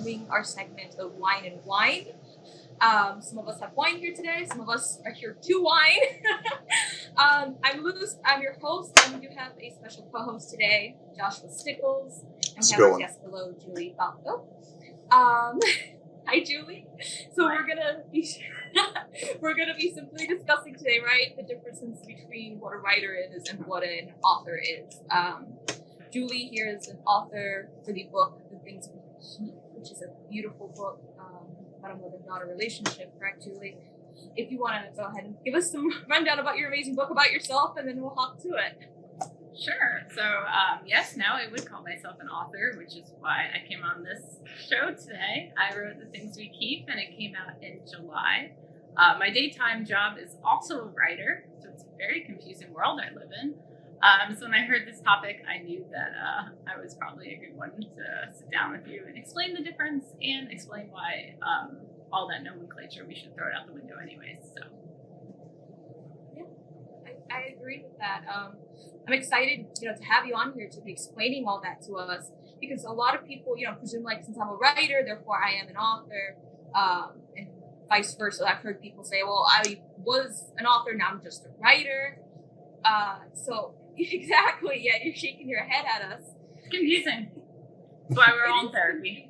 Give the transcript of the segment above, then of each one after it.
doing our segment of Whine and Wine. Some of us have wine here today. Some of us are here to wine. I'm Luz. I'm your host, and we do have a special co-host today, Joshua Stickels, and we have our guest below, Julee Balk. Hi, Julie. So we're gonna be simply discussing today, right, the differences between what a writer is and what an author is. Julie here is an author for the book "The Things We Keep," which is a beautiful book about a mother-daughter relationship. Correct, Julie? If you want to go ahead and give us some rundown about your amazing book about yourself, and then we'll hop to it. Sure. So, yes, now I would call myself an author, which is why I came on this show today. I wrote The Things We Keep, and it came out in July. My daytime job is also a writer, so it's a very confusing world I live in. So when I heard this topic, I knew that I was probably a good one to sit down with you and explain the difference and explain why all that nomenclature, we should throw it out the window anyways. So. I agree with that. I'm excited, to have you on here to be explaining all that to us, because a lot of people, presume since I'm a writer, therefore I am an author, and vice versa. I've heard people say, well, I was an author, now I'm just a writer. So exactly, yeah, you're shaking your head at us. It's confusing. That's why we're all in therapy.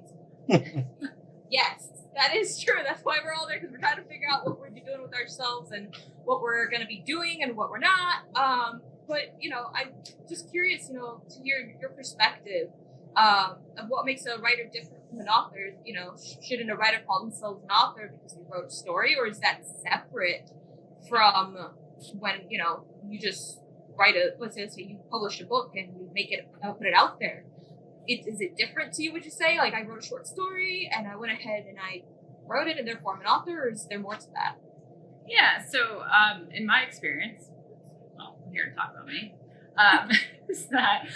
Yes, that is true. That's why we're all there, because we're trying to figure out what we're doing with ourselves and what we're going to be doing and what we're not. But, I'm just curious, to hear your perspective of what makes a writer different from an author. Shouldn't a writer call themselves an author because they wrote a story, or is that separate from when, you just write let's say you publish a book and you make it, put it out there? Is it different to you, would you say? Like, I wrote a short story and I went ahead and I wrote it and therefore I'm an author, or is there more to that? Yeah, so in my experience, well, I'm here to talk about me, is that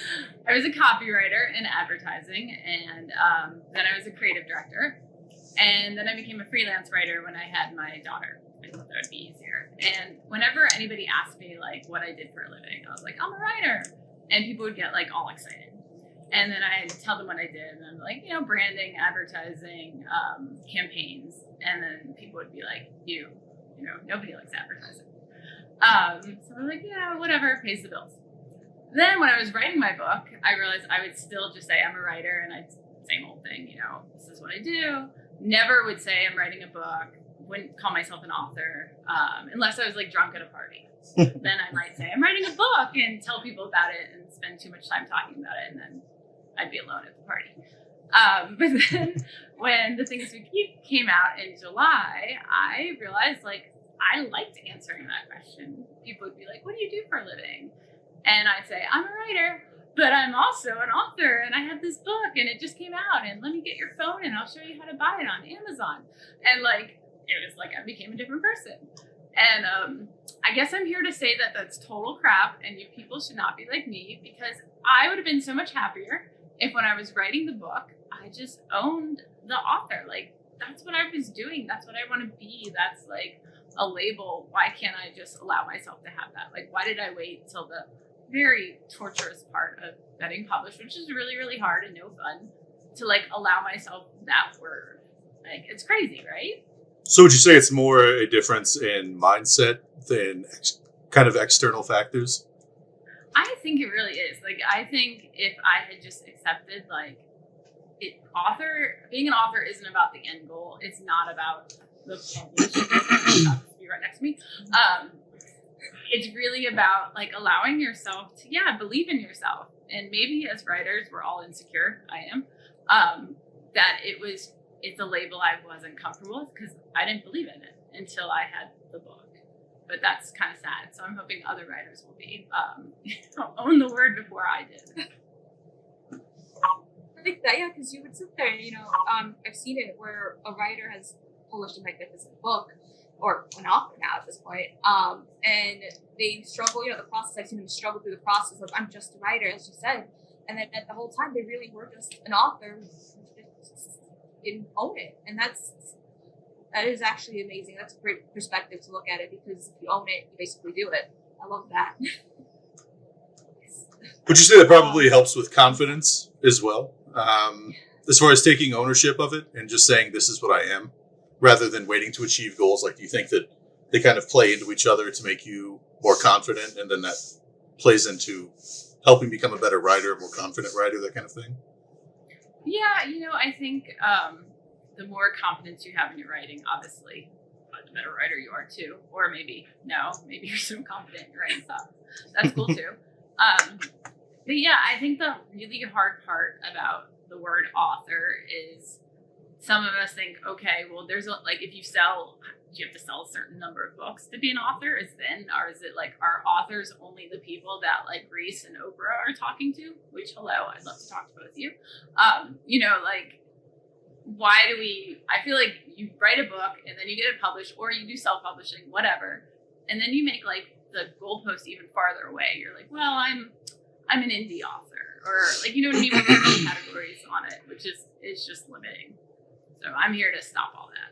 I was a copywriter in advertising, and then I was a creative director, and then I became a freelance writer when I had my daughter. I thought that would be easier. And whenever anybody asked me what I did for a living, I was like, I'm a writer, and people would get all excited. And then I'd tell them what I did, and I'm like, branding, advertising, campaigns, and then people would be like, nobody likes advertising. So I'm like, yeah, whatever, pays the bills. Then when I was writing my book, I realized I would still just say I'm a writer, and I'd same old thing, this is what I do. Never would say I'm writing a book, wouldn't call myself an author, unless I was drunk at a party. Then I might say I'm writing a book and tell people about it and spend too much time talking about it, and then I'd be alone at the party. But then when The Things We Keep came out in July, I realized I liked answering that question. People would be like, what do you do for a living? And I'd say, I'm a writer, but I'm also an author, and I have this book and it just came out, and let me get your phone and I'll show you how to buy it on Amazon. And it was I became a different person. And I guess I'm here to say that that's total crap, and you people should not be like me, because I would have been so much happier if when I was writing the book, I just owned the author. That's what I was doing. That's what I want to be. That's a label. Why can't I just allow myself to have that? Why did I wait till the very torturous part of getting published, which is really, really hard and no fun, to allow myself that word? It's crazy, right? So would you say it's more a difference in mindset than kind of external factors? I think it really is. I think if I had just accepted, being an author isn't about the end goal. It's not about the publishing. Happens to be right next to me. It's really about allowing yourself to, believe in yourself. And maybe as writers, we're all insecure. I am. That it's a label I wasn't comfortable with because I didn't believe in it until I had the book. But that's kind of sad. So I'm hoping other writers will be own the word before I did. I think that, because you would sit there, I've seen it where a writer has published a magnificent book, or an author now at this point, and they struggle, the process, I've seen them struggle through the process of, I'm just a writer, as you said, and then at the whole time, they really were just an author who just didn't own it, and that is actually amazing. That's a great perspective to look at it, because if you own it, you basically do it. I love that. Would you say that probably helps with confidence as well? as far as taking ownership of it and just saying this is what I am, rather than waiting to achieve goals? Like, do you think that they kind of play into each other to make you more confident, and then that plays into helping become a better writer, a more confident writer, that kind of thing? Yeah, I think the more confidence you have in your writing, obviously, the better writer you are too. Or maybe you're so confident in writing stuff. That's cool too. But yeah, I think the really hard part about the word author is some of us think, okay, well, there's like, if you have to sell a certain number of books to be an author? Or is it like, are authors only the people that like Reese and Oprah are talking to? Which, hello, I'd love to talk to both of you. Like, why do I feel like you write a book and then you get it published, or you do self-publishing, whatever, and then you make like the goalpost even farther away. You're like, well, I'm an indie author, or like, you know what I mean? We're putting categories on it, which is just limiting. So I'm here to stop all that.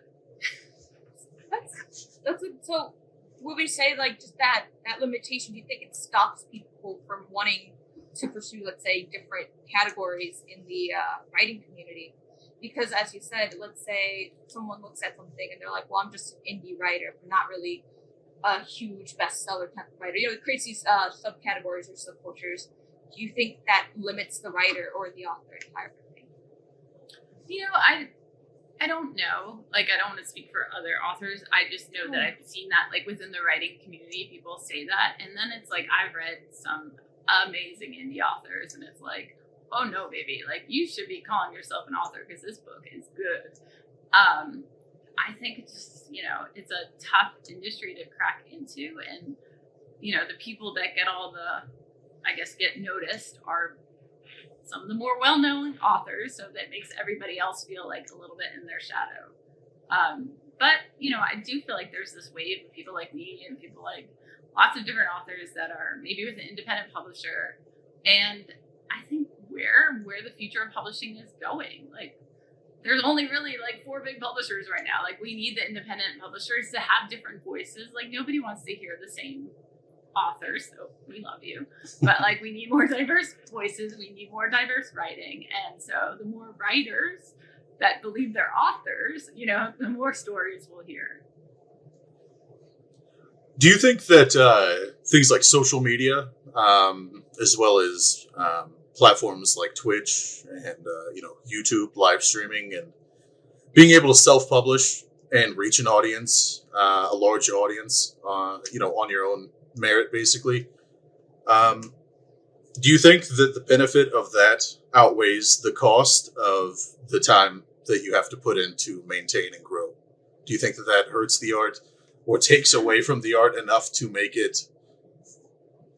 So would we say like just that limitation, do you think it stops people from wanting to pursue, let's say, different categories in the writing community? Because as you said, let's say someone looks at something and they're like, well, I'm just an indie writer, I'm not really a huge bestseller type of writer. It creates these subcategories or subcultures. Do you think that limits the writer or the author entirely? I don't know. Like, I don't want to speak for other authors. I just know that I've seen that, like, within the writing community, people say that. And then it's like, I've read some amazing indie authors, and it's like, oh no, baby, like, you should be calling yourself an author because this book is good. I think it's just, it's a tough industry to crack into. And, the people that get get noticed are some of the more well-known authors, so that makes everybody else feel like a little bit in their shadow. But, I do feel like there's this wave of people like me and people like lots of different authors that are maybe with an independent publisher. And I think where the future of publishing is going, like, there's only really like 4 big publishers right now. Like, we need the independent publishers to have different voices. Like, nobody wants to hear the same authors, so we love you, but like, we need more diverse voices, we need more diverse writing, and so the more writers that believe they're authors, the more stories we'll hear. Do you think that things like social media, as well as platforms like Twitch and YouTube live streaming, and being able to self-publish and reach an audience, a large audience, on your own merit, basically, do you think that the benefit of that outweighs the cost of the time that you have to put in to maintain and grow? Do you think that hurts the art or takes away from the art enough to make it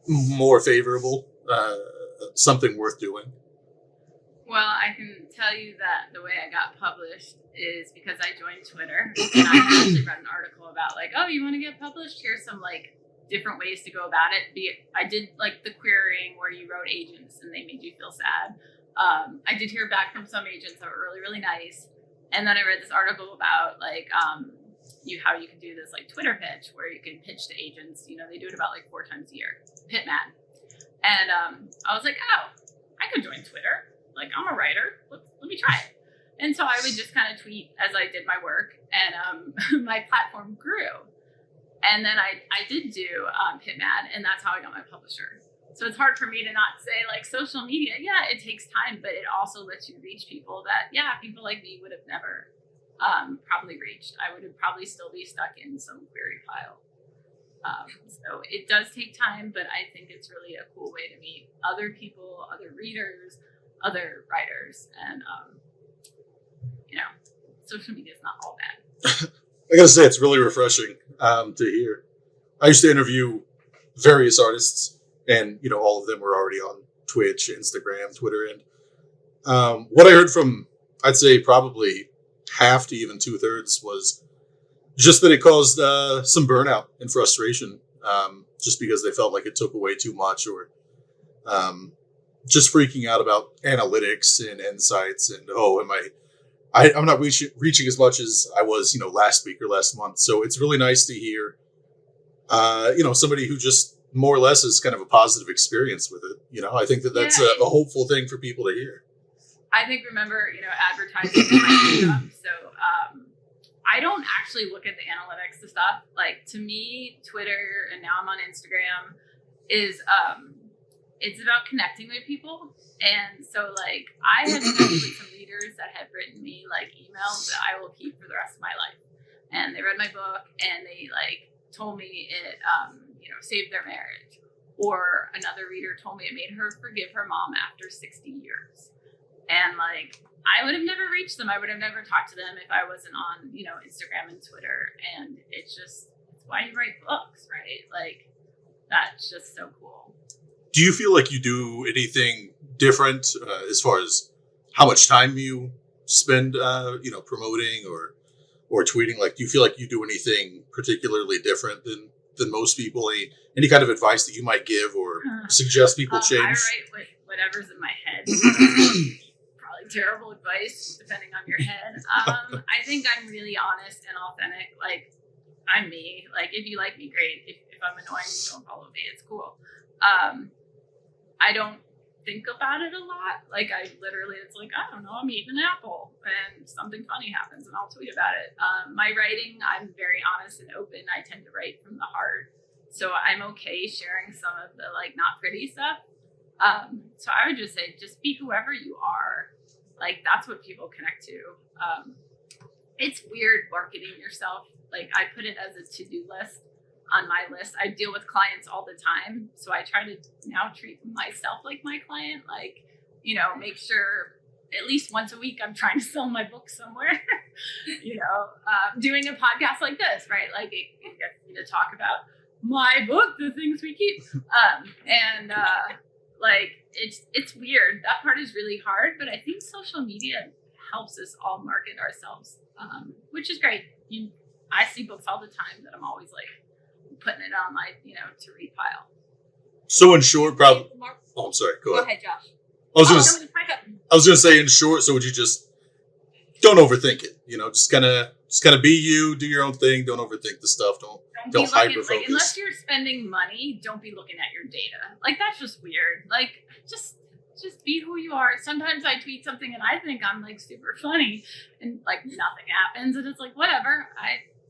more favorable, something worth doing? Well, I can tell you that the way I got published is because I joined Twitter, and I actually read an article about like, oh, you want to get published? Here's some like different ways to go about it. I did like the querying where you wrote agents and they made you feel sad. I did hear back from some agents that were really, really nice. And then I read this article about like how you can do this like Twitter pitch where you can pitch to agents. They do it about like 4 times a year. Pitman. And I was like, oh, I could join Twitter. Like, I'm a writer. Let me try it. And so I would just kind of tweet as I did my work, and my platform grew. And then I did do Pitman, and that's how I got my publisher. So it's hard for me to not say, like, social media, yeah, it takes time, but it also lets you reach people that, yeah, people like me would have never probably reached. I would have probably still be stuck in some query pile. So it does take time, but I think it's really a cool way to meet other people, other readers, other writers, and, social media is not all bad. I gotta say, it's really refreshing to hear. I used to interview various artists, and all of them were already on Twitch, Instagram, Twitter, and what I heard from, I'd say probably half to even 2/3, was just that it caused some burnout and frustration, just because they felt like it took away too much, or just freaking out about analytics and insights, and I'm not reaching as much as I was, last week or last month. So it's really nice to hear, somebody who just more or less is kind of a positive experience with it. I think that's a hopeful thing for people to hear. I think, remember, advertising is my job. So I don't actually look at the analytics of stuff. Like, to me, Twitter, and now I'm on Instagram, is it's about connecting with people. And so, like, I have connected with some readers that have written me, like, emails that I will keep for the rest of my life. And they read my book, and they, like, told me it, saved their marriage. Or another reader told me it made her forgive her mom after 60 years. And, like, I would have never reached them. I would have never talked to them if I wasn't on, Instagram and Twitter. And it's why you write books, right? Like, that's just so cool. Do you feel like you do anything different as far as how much time you spend, promoting or tweeting? Like, do you feel like you do anything particularly different than most people? Any kind of advice that you might give or suggest people change? I write whatever's in my head. Probably terrible advice, depending on your head. I think I'm really honest and authentic. Like, I'm me. Like, if you like me, great. If I'm annoying, don't follow me. It's cool. I don't think about it a lot. Like, it's like, I don't know, I'm eating an apple and something funny happens and I'll tweet about it. My writing, I'm very honest and open. I tend to write from the heart. So I'm okay sharing some of the, like, not pretty stuff. So I would just say, just be whoever you are. Like, that's what people connect to. It's weird marketing yourself. Like, I put it as a to-do list on my list. I deal with clients all the time. So I try to now treat myself like my client. Like, make sure at least once a week I'm trying to sell my book somewhere. Doing a podcast like this, right? Like, it gets me to talk about my book, The Things We Keep. It's weird. That part is really hard, but I think social media helps us all market ourselves, which is great. I see books all the time that I'm always, like, putting it on my, to read pile. So in short, probably. Oh, I'm sorry. Go ahead, Josh. I was gonna say, in short. So would you just don't overthink it? Just kind of be you, do your own thing. Don't overthink the stuff. Don't hyper focus. Like, unless you're spending money, don't be looking at your data. Like, that's just weird. Like, just be who you are. Sometimes I tweet something and I think I'm, like, super funny, and, like, nothing happens, and it's like, whatever.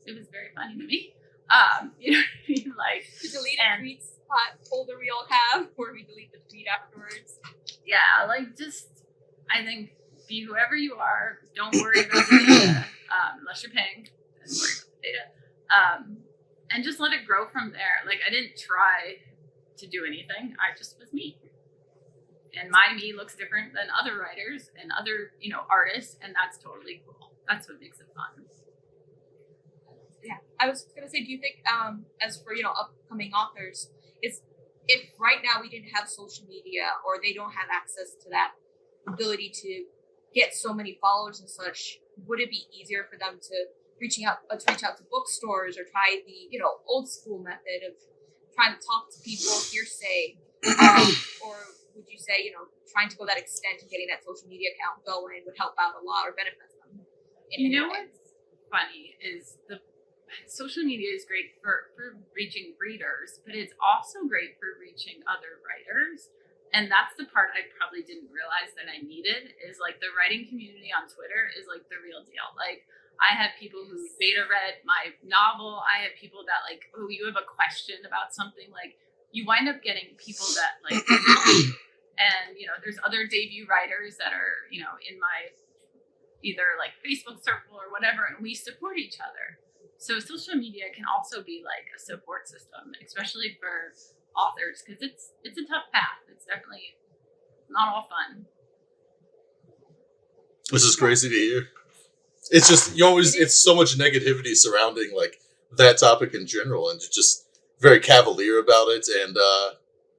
It was very funny to me. You know what I mean? Like, the deleted tweets folder we all have, where we delete the tweet afterwards. Yeah, like, I think, be whoever you are. Don't worry about the data, unless you're paying. Don't worry about the data. And just let it grow from there. Like, I didn't try to do anything. I just was me. And my me looks different than other writers and other, artists, and that's totally cool. That's what makes it fun. Yeah, I was gonna say, do you think, as for upcoming authors, if right now we didn't have social media or they don't have access to that ability to get so many followers and such, would it be easier for them to reach out to bookstores or try the old school method of trying to talk to people, hearsay, or would you say trying to go that extent and getting that social media account going would help out a lot or benefit them? What's funny is the social media is great for reaching readers, but it's also great for reaching other writers. And that's the part I probably didn't realize that I needed, is, like, the writing community on Twitter is, like, the real deal. Like, I have people who beta read my novel. I have people that, like, oh, you have a question about something. Like, you wind up getting people that, like, and, there's other debut writers that are, in my either, like, Facebook circle or whatever, and we support each other. So social media can also be, like, a support system, especially for authors, because it's a tough path. It's definitely not all fun. This is crazy to hear. It's just, it's so much negativity surrounding, like, that topic in general, and just very cavalier about it, and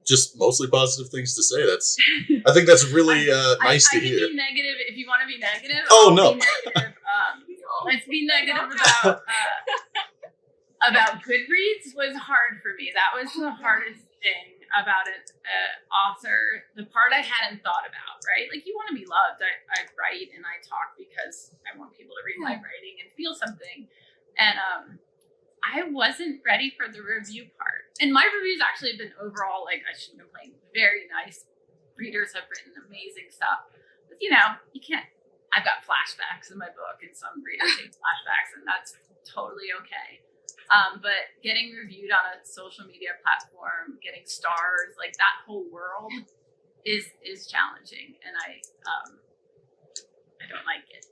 just mostly positive things to say. I think that's really nice to hear. I can be negative if you want to be negative. Oh, no. Let's be negative about Goodreads was hard for me. That was the hardest thing about it. Author, the part I hadn't thought about, right? Like, you want to be loved. I write and I talk because I want people to read my writing and feel something. And I wasn't ready for the review part. And my reviews actually have been overall, like, I shouldn't complain, very nice. Readers have written amazing stuff. But you know, you can't, I've got flashbacks in my book, and some readers take flashbacks, and that's totally okay. But getting reviewed on a social media platform, getting stars, like that whole world is challenging, and I don't like it.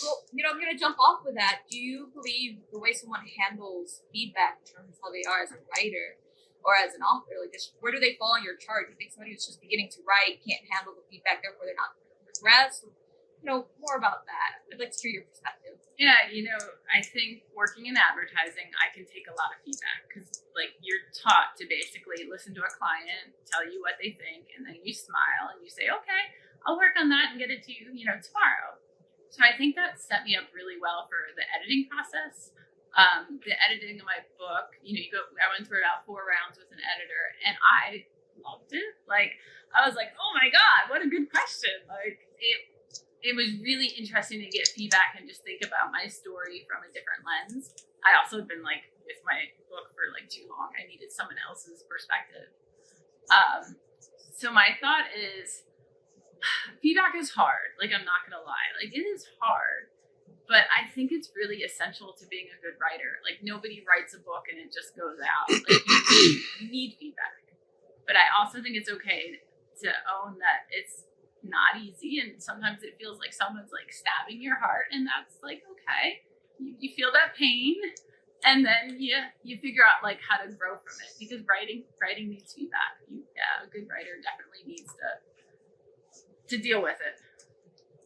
Well, you know, I'm going to jump off with that. Do you believe the way someone handles feedback determines how they are as a writer or as an author? Like, where do they fall on your chart? Do you think somebody who's just beginning to write can't handle the feedback, therefore they're not going to progress? You know, more about that. I'd like to hear your perspective. Yeah, you know, I think working in advertising, I can take a lot of feedback because, like, you're taught to basically listen to a client, tell you what they think, and then you smile and you say, okay, I'll work on that and get it to you, you know, tomorrow. So I think that set me up really well for the editing process. The editing of my book, you know, I went through about 4 rounds with an editor, and I loved it. Like, I was like, oh my God, what a good question. Like, it was really interesting to get feedback and just think about my story from a different lens. I also had been like with my book for like too long. I needed someone else's perspective. So my thought is, feedback is hard. Like, I'm not going to lie. Like, it is hard, but I think it's really essential to being a good writer. Like, nobody writes a book and it just goes out. Like, you need feedback. But I also think it's okay to own that it's not easy, and sometimes it feels like someone's like stabbing your heart, and that's like, okay, you feel that pain, and then you figure out like how to grow from it, because writing needs feedback. A good writer definitely needs to deal with it.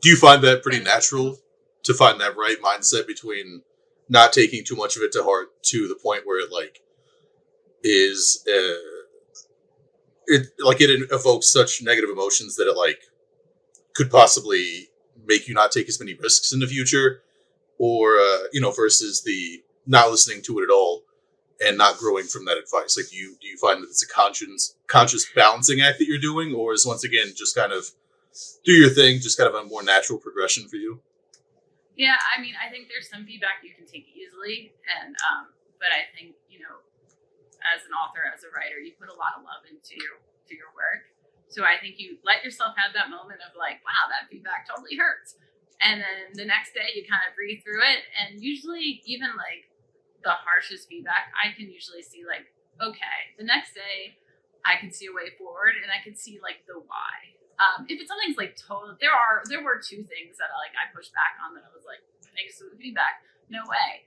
Do you find that pretty natural to find that right mindset between not taking too much of it to heart to the point where it like is it evokes such negative emotions that it like could possibly make you not take as many risks in the future, or versus the not listening to it at all and not growing from that advice? Like, do you find that it's a conscious balancing act that you're doing, or is once again just kind of do your thing, just kind of a more natural progression for you? Yeah, I mean, I think there's some feedback you can take easily, and but I think, you know, as an author, as a writer, you put a lot of love into your work. So I think you let yourself have that moment of like, wow, that feedback totally hurts. And then the next day you kind of breathe through it. And usually even like the harshest feedback, I can usually see like, okay, the next day I can see a way forward, and I can see like the why. If it's something's like total, there were 2 things that I pushed back on that I was like, thanks for the feedback. No way.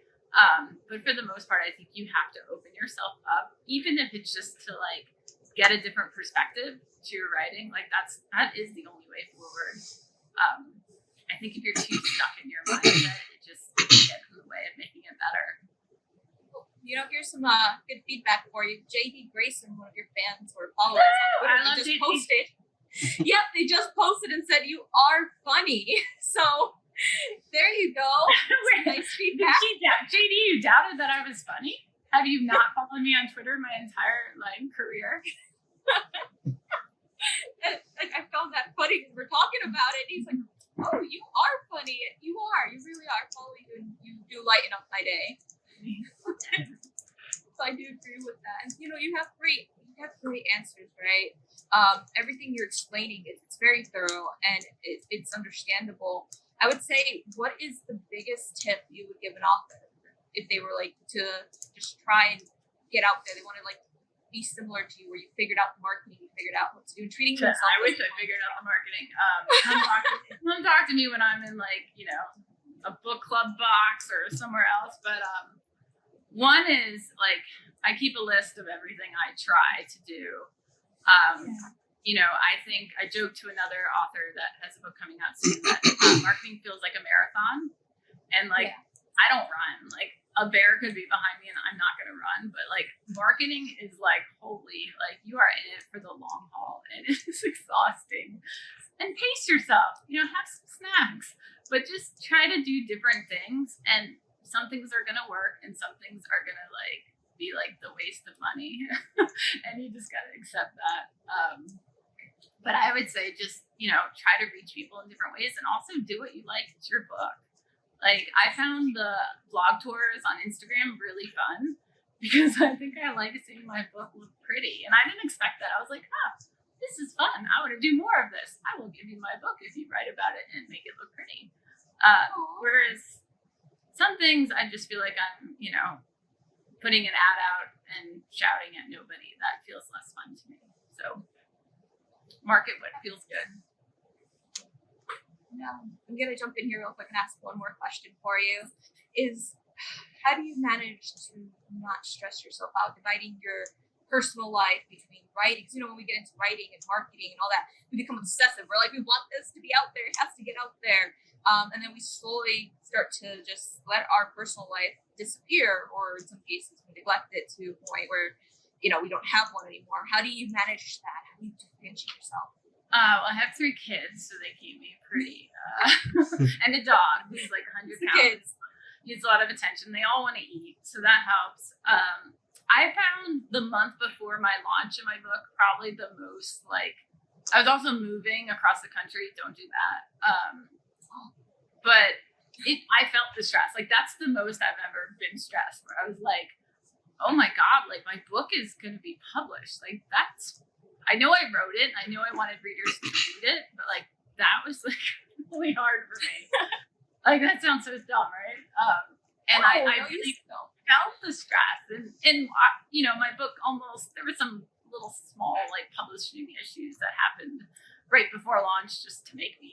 But for the most part, I think you have to open yourself up, even if it's just to like get a different perspective to your writing. Like that is the only way forward. I think if you're too stuck in your mindset, it just gets in the way of making it better. You know, here's some good feedback for you. JD Grayson, one of your fans or followers on Twitter, I love just JD. posted. Yep, they just posted and said you are funny. So there you go. Nice feedback. JD, you doubted that I was funny? Have you not followed me on Twitter my entire career? I found that funny because we're talking about it. He's like, "Oh, you are funny. You are. You really are. Follow you, and you do lighten up my day." So I do agree with that. And you know, you have great answers, right? Everything you're explaining it's very thorough and it's understandable. I would say, what is the biggest tip you would give an author if they were like to just try and get out there? They want to like be similar to you, where you figured out the marketing, you figured out what to do, and treating themselves. I wish I figured out the marketing. Come talk to me when I'm in like, you know, a book club box or somewhere else. But one is like, I keep a list of everything I try to do. You know, I think I joked to another author that has a book coming out soon that marketing feels like a marathon, and like I don't run. Like, a bear could be behind me and I'm not going to run, but like marketing is like, holy, like you are in it for the long haul, and it is exhausting. And pace yourself, you know, have some snacks, but just try to do different things, and some things are going to work and some things are going to like be like the waste of money. And you just got to accept that. But I would say just, you know, try to reach people in different ways, and also do what you like. It's your book. Like, I found the blog tours on Instagram really fun because I think I like seeing my book look pretty. And I didn't expect that. I was like, this is fun. I want to do more of this. I will give you my book if you write about it and make it look pretty. Whereas some things I just feel like I'm, putting an ad out and shouting at nobody. That feels less fun to me. So market what feels good. Yeah. I'm going to jump in here real quick and ask one more question for you. Is how do you manage to not stress yourself out, dividing your personal life between writing? Because, when we get into writing and marketing and all that, we become obsessive. We're like, we want this to be out there. It has to get out there. And then we slowly start to just let our personal life disappear, or in some cases, we neglect it to a point where, we don't have one anymore. How do you manage that? How do you differentiate yourself? Well, I have 3 kids, so they keep me pretty. And a dog who's like 100 pounds. Needs a lot of attention. They all want to eat, so that helps. I found the month before my launch of my book probably the most, I was also moving across the country. Don't do that. But I felt the stress. That's the most I've ever been stressed, where I was like, oh my God, my book is going to be published. I know I wrote it. I know I wanted readers to read it, but that was really hard for me. That sounds so dumb, right? And I really felt the stress. And my book there were some little small, publishing issues that happened right before launch just to make me,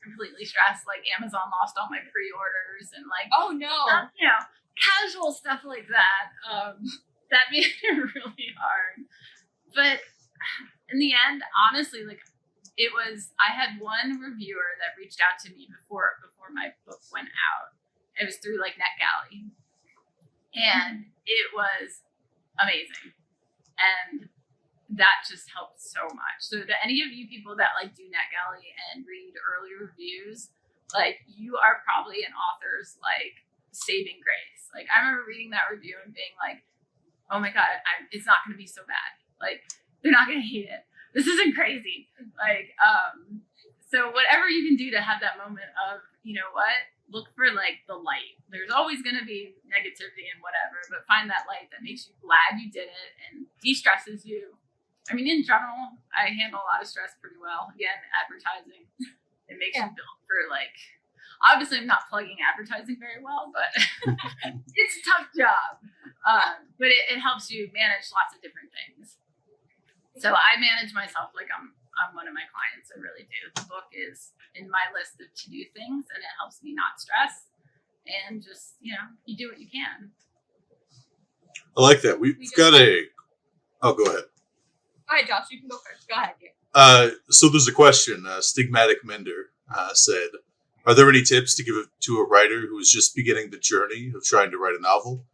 completely stressed. Amazon lost all my pre-orders and, oh, no. Casual stuff like that. That made it really hard. But in the end, honestly, I had one reviewer that reached out to me before my book went out. It was through NetGalley, and it was amazing, and that just helped so much. So to any of you people that do NetGalley and read early reviews, you are probably an author's saving grace. I remember reading that review and being like, oh my God, it's not going to be so bad. They're not going to hate it. This isn't crazy. So whatever you can do to have that moment of, look for the light. There's always going to be negativity and whatever, but find that light that makes you glad you did it and de-stresses you. I mean, in general, I handle a lot of stress pretty well. Again, advertising, it makes you build for obviously I'm not plugging advertising very well, but it's a tough job. But it helps you manage lots of different things. So I manage myself like I'm one of my clients. I really do. The book is in my list of to-do things, and it helps me not stress and just, you do what you can. I like that. We've got oh, go ahead. All right, Josh, you can go first. Go ahead. So there's a question. Stigmatic Mender said, are there any tips to give to a writer who is just beginning the journey of trying to write a novel?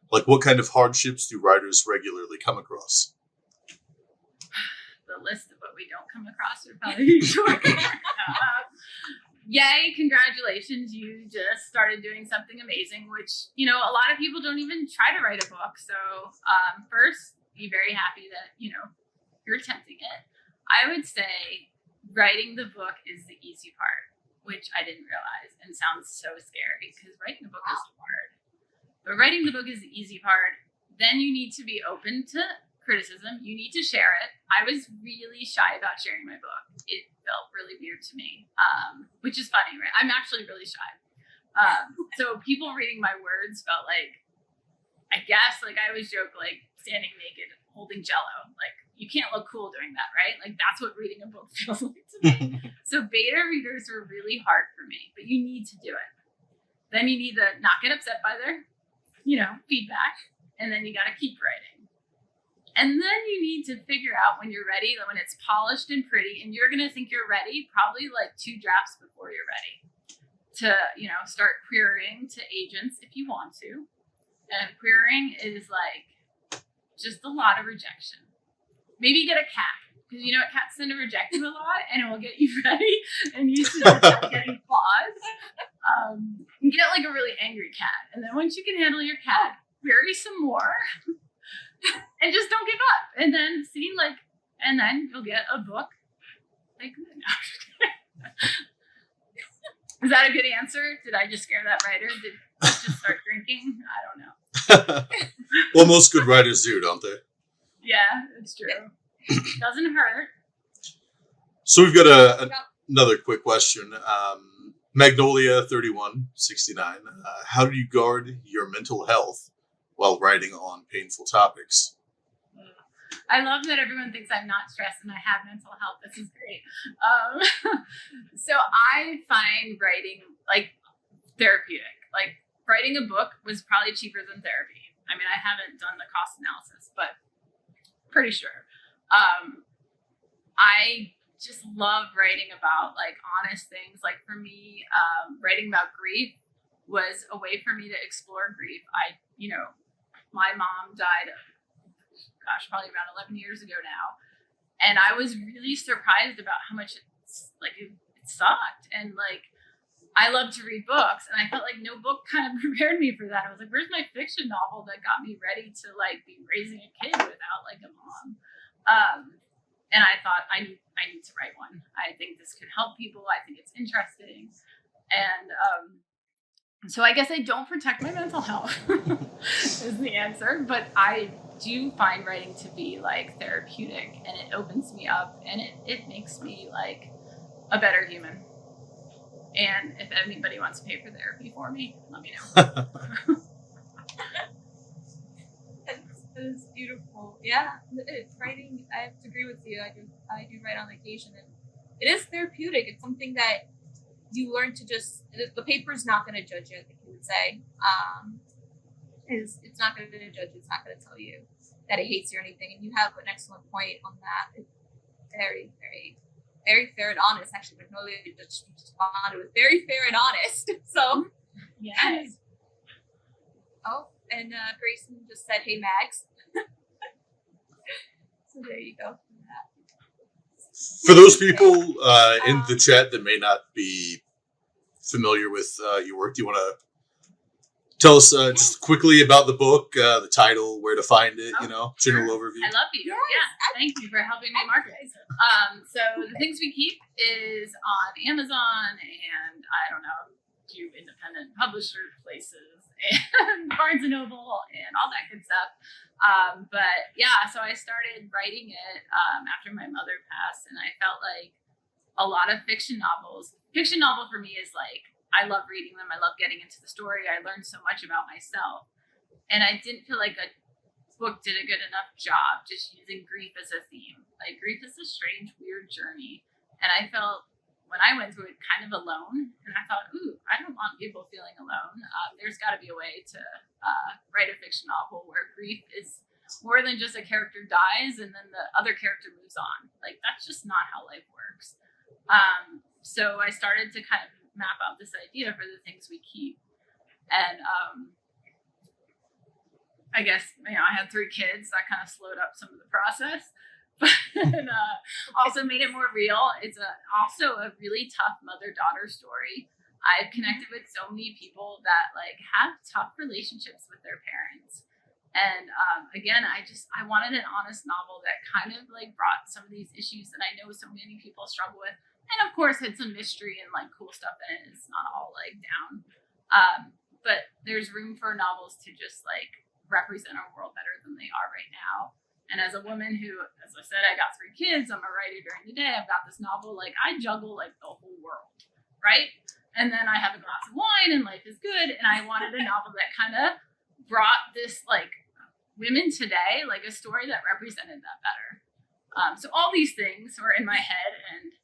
What kind of hardships do writers regularly come across? The list of what we don't come across are probably short. Yay, congratulations. You just started doing something amazing, which, a lot of people don't even try to write a book. So first, be very happy that, you're attempting it. I would say writing the book is the easy part, which I didn't realize and sounds so scary because writing a book is hard. But writing the book is the easy part. Then you need to be open to criticism. You need to share it. I was really shy about sharing my book. It felt really weird to me, which is funny, right? I'm actually really shy. So people reading my words felt I guess, I always joke, standing naked, holding Jell-O. You can't look cool doing that, right? That's what reading a book feels like to me. So beta readers were really hard for me, but you need to do it. Then you need to not get upset by their, feedback, and then you got to keep writing. And then you need to figure out when you're ready, when it's polished and pretty, and you're going to think you're ready probably 2 drafts before you're ready to, start querying to agents if you want to. And querying is just a lot of rejection. Maybe get a cat, because cats tend to reject you a lot, and it will get you ready and used to just getting claws. You get a really angry cat, and then once you can handle your cat, query some more. And just don't give up. And then and then you'll get a book. Is that a good answer? Did I just scare that writer? Did I just start drinking? I don't know. Well, most good writers do, don't they? Yeah, it's true. Doesn't hurt. So we've got another quick question. Magnolia 3169. How do you guard your mental health while writing on painful topics? I love that everyone thinks I'm not stressed and I have mental health. This is great. So I find writing like therapeutic. Like writing a book was probably cheaper than therapy. I mean, I haven't done the cost analysis, but pretty sure. I just love writing about like honest things. Like for me, writing about grief was a way for me to explore grief. My mom died probably around 11 years ago now. And I was really surprised about how much it sucked. And like, I love to read books, and I felt like no book kind of prepared me for that. I was like, where's my fiction novel that got me ready to like be raising a kid without like a mom? And I thought I need to write one. I think this could help people. I think it's interesting. And so I guess I don't protect my mental health is the answer, but I do find writing to be like therapeutic, and it opens me up, and it makes me like a better human. And if anybody wants to pay for therapy for me, let me know. That is beautiful. Yeah, it's writing. I have to agree with you. I do write on vacation, and it is therapeutic. It's something that you learn to just. The paper's not going to judge you, I think you would say. It's not going to judge you. It's not going to tell you that it hates you or anything. And you have an excellent point on that. It's very, very, very fair and honest. Actually, Magnolia just responded with very fair and honest. So, yes. Oh, and Grayson just said, "Hey, Mags." So there you go. For those people in the chat that may not be familiar with your work, do you want to tell us just quickly about the book, the title, where to find it, general overview? I love you. Yes. Yeah, thank you for helping me market. So The Things We Keep is on Amazon and I don't know, a few independent publisher places and Barnes and Noble and all that good stuff. But yeah, so I started writing it after my mother passed, and I felt like a lot of fiction novel for me is like, I love reading them. I love getting into the story. I learned so much about myself. And I didn't feel like a book did a good enough job just using grief as a theme. Like, grief is a strange, weird journey. And I felt when I went through it kind of alone. And I thought, I don't want people feeling alone. There's got to be a way to write a fiction novel where grief is more than just a character dies and then the other character moves on. Like, that's just not how life works. So I started to kind of map out this idea for The Things We Keep. And I guess, I had 3 kids. That kind of slowed up some of the process. But also made it more real. It's also a really tough mother-daughter story. I've connected with so many people that like have tough relationships with their parents. And again, I wanted an honest novel that kind of like brought some of these issues that I know so many people struggle with. And of course, had some mystery and like cool stuff in it. It's not all like down. But there's room for novels to just like represent our world better than they are right now. And as a woman who, as I said, I got 3 kids, I'm a writer during the day, I've got this novel, like I juggle like the whole world, right? And then I have a glass of wine and life is good. And I wanted a novel that kind of brought this like women today, like a story that represented that better. So all these things were in my head, and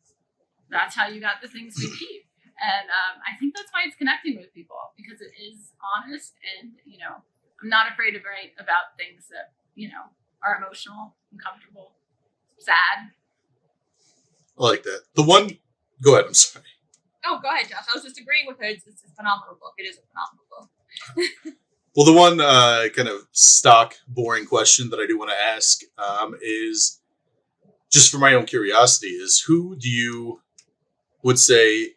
that's how you got The Things We Keep. And I think that's why it's connecting with people, because it is honest, and I'm not afraid to write about things that are emotional, uncomfortable, sad. I like that. Go ahead, I'm sorry. Oh, go ahead, Josh. I was just agreeing with her. It's a phenomenal book. It is a phenomenal book. Well, the one kind of stock, boring question that I do want to ask is, just for my own curiosity, is who do you would say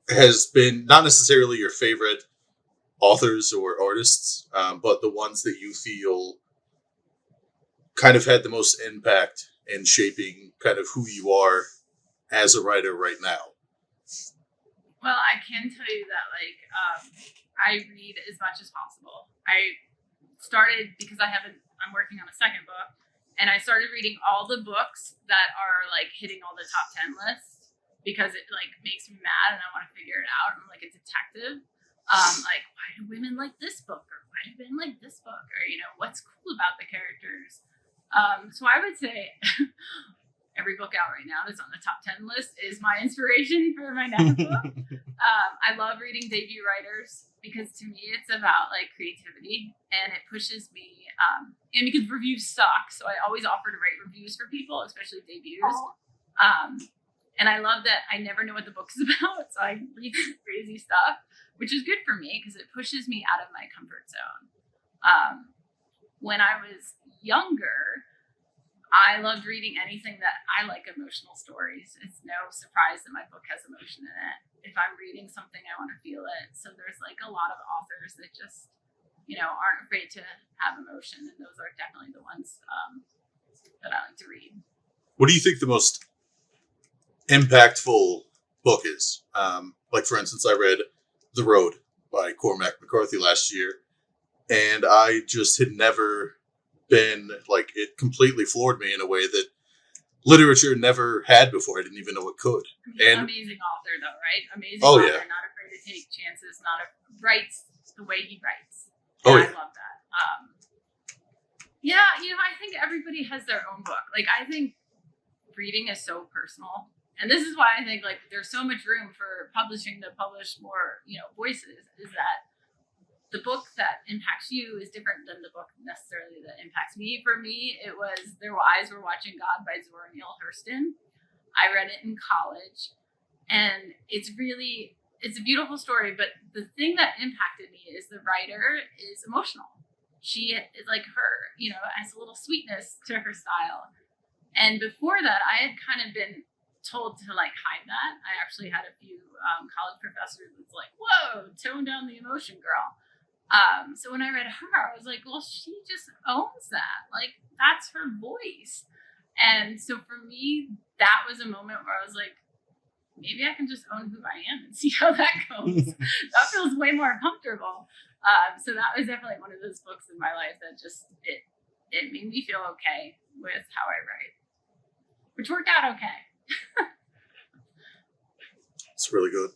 has been not necessarily your favorite authors or artists, but the ones that you feel kind of had the most impact in shaping kind of who you are as a writer right now? Well, I can tell you that I read as much as possible. I started because I'm working on a second book, And I started reading all the books that are like hitting all the top 10 lists because it like makes me mad and I want to figure it out. I'm like a detective. Like, why do women like this book? Or why do men like this book? Or, you know, what's cool about the characters? So I would say every book out right now that's on the top 10 list is my inspiration for my next book. I love reading debut writers because to me it's about like creativity and it pushes me. And because reviews suck, so I always offer to write reviews for people, especially debuts. And I love that I never know what the book is about, so I read crazy stuff, which is good for me because it pushes me out of my comfort zone. When I was younger, I loved reading anything that I like emotional stories. It's no surprise that my book has emotion in it. If I'm reading something, I want to feel it. So there's like a lot of authors that just, you know, aren't afraid to have emotion. And those are definitely the ones that I like to read. What do you think the most impactful book is? Like, for instance, I read The Road by Cormac McCarthy last year, and I just had never been, like, it completely floored me in a way that literature never had before. I didn't even know it could. And amazing author, though, right? Amazing author, yeah. Not afraid to take chances, writes the way he writes. And I love that. Yeah, you know, I think everybody has their own book. Like, I think reading is so personal. And this is why I think, like, there's so much room for publishing to publish more, you know, voices, is that the book that impacts you is different than the book necessarily that impacts me. For me, it was Their Eyes Were Watching God by Zora Neale Hurston. I read it in college, and it's a beautiful story, but the thing that impacted me is the writer is emotional. She is like her, you know, has a little sweetness to her style. And before that, I had kind of been told to like hide that. I actually had a few college professors that's like, whoa, tone down the emotion, girl. So when I read her, I was like, well, she just owns that. Like, that's her voice. And so for me, that was a moment where I was like, maybe I can just own who I am and see how that goes. That feels way more comfortable. So that was definitely one of those books in my life that just, it made me feel okay with how I write, which worked out okay. It's really good.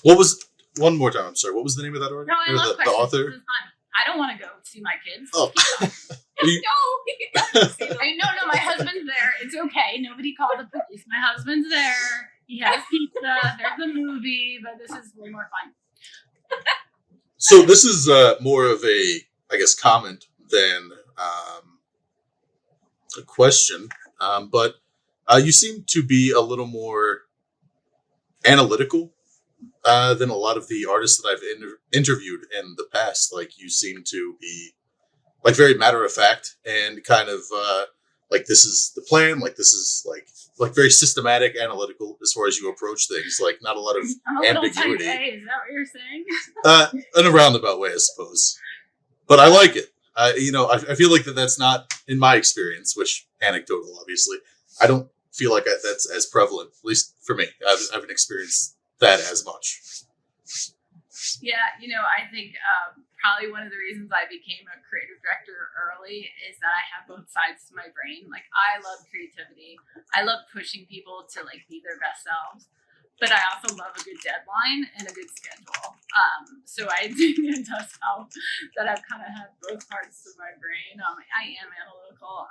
What was... One more time, I'm sorry. What was the name of that artist? No, I love the questions. author? This is fun. I don't want to go see my kids. Oh. No, my husband's there. It's okay. Nobody called the police. My husband's there. He has pizza. There's a movie, but this is way more fun. So this is more of a, I guess, comment than a question. But you seem to be a little more analytical than a lot of the artists that I've interviewed in the past. Like, you seem to be like very matter of fact and kind of like, this is the plan. Like, this is like very systematic, analytical as far as you approach things. Like, not a lot of ambiguity. Is that what you're saying? In a roundabout way, I suppose. But I like it. You know, I feel like that's not, in my experience, which anecdotal, obviously, I don't feel like that's as prevalent, at least for me. I haven't experienced that as much. Yeah, you know, I think probably one of the reasons I became a creative director early is that I have both sides to my brain. Like, I love creativity. I love pushing people to like be their best selves, but I also love a good deadline and a good schedule. So I think it does help that I've kind of had both parts of my brain. I am analytical.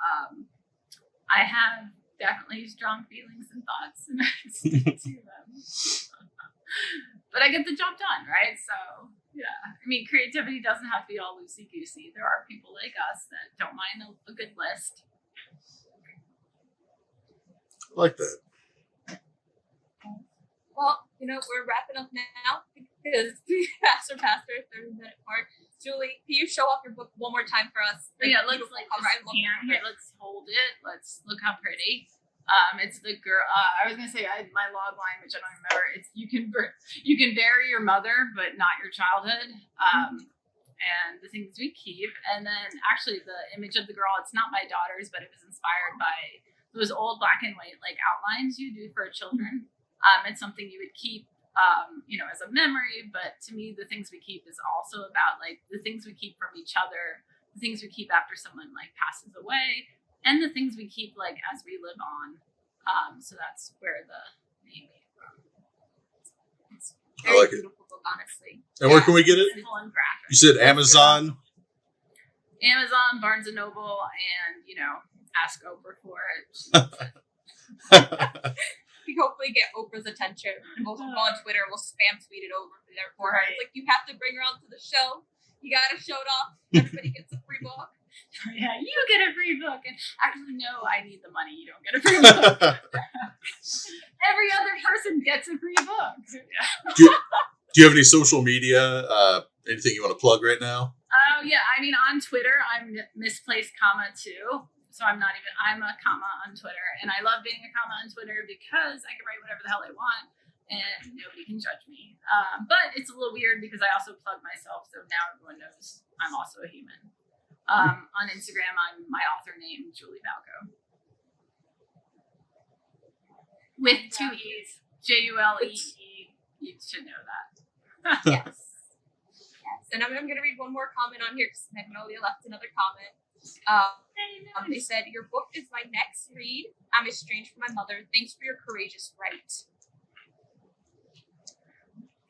I have definitely strong feelings and thoughts, and I stick to them. But I get the job done, right? So, yeah. I mean, creativity doesn't have to be all loosey-goosey. There are people like us that don't mind a good list. I like that. Well, you know, we're wrapping up now because we passed our 30-minute mark. Julie, can you show off your book one more time for us? Yeah, let's here, let's hold it. Let's look how pretty. It's the girl. I was gonna say my log line, which I don't remember. It's you can bury your mother, but not your childhood. And the things we keep. And then actually the image of the girl. It's not my daughter's, but it was inspired by those old black and white like outlines you do for children. It's something you would keep, you know, as a memory. But to me, the things we keep is also about like the things we keep from each other the things we keep after someone like passes away, and the things we keep like as we live on. So that's where the name came from. It's I very like it. beautiful book, honestly. And where can we get it? Simple and graphic. You said Amazon. Amazon, Barnes and Noble, and ask Oprah for it. We hopefully get Oprah's attention, and we'll go on Twitter. We'll spam tweet it over there for her. It's like, you have to bring her onto the show. You gotta show it off. Everybody gets a free book. Yeah, you get a free book. And actually, no, I need the money. You don't get a free book. Every other person gets a free book. Do you have any social media? Anything you want to plug right now? Oh yeah, I mean on Twitter, I'm misplaced comma too. So I'm a comma on Twitter, and I love being a comma on Twitter because I can write whatever the hell I want, and nobody can judge me. But it's a little weird because I also plug myself, so now everyone knows I'm also a human. On Instagram, I'm my author name, Julee Balk. With 2 E's. Julee. You should know that. Yes. And I'm going to read one more comment on here because Magnolia left another comment. They said, your book is my next read. I'm estranged from my mother. Thanks for your courageous write.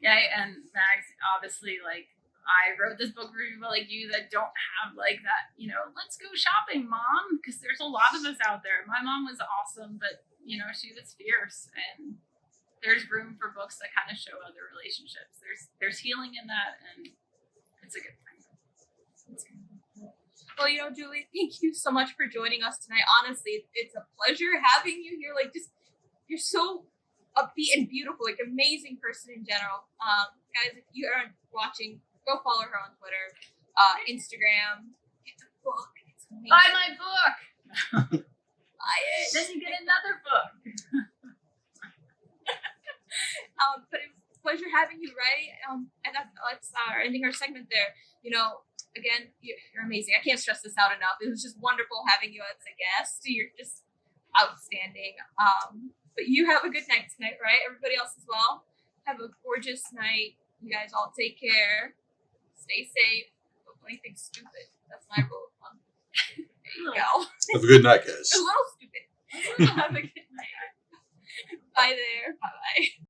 Yeah, and Mags, obviously, like, I wrote this book for people like you that don't have, like, that, let's go shopping, Mom, because there's a lot of us out there. My mom was awesome, but, she was fierce, and there's room for books that kind of show other relationships. There's healing in that, and it's a good thing. Well, Julie, thank you so much for joining us tonight. Honestly, it's a pleasure having you here. Like, you're so upbeat and beautiful, like, amazing person in general. Guys, if you aren't watching, go follow her on Twitter, Instagram. Get the book. It's amazing. Buy my book. Buy it. Then you get another book. But it was a pleasure having you, right? And that's ending our segment there. Again, you're amazing. I can't stress this out enough. It was just wonderful having you as a guest. You're just outstanding. But you have a good night tonight, right? Everybody else as well. Have a gorgeous night. You guys all take care. Stay safe. Don't do anything stupid. That's my rule of thumb. There you go. Have a good night, guys. A little stupid. Have a good night. Bye there. Bye-bye.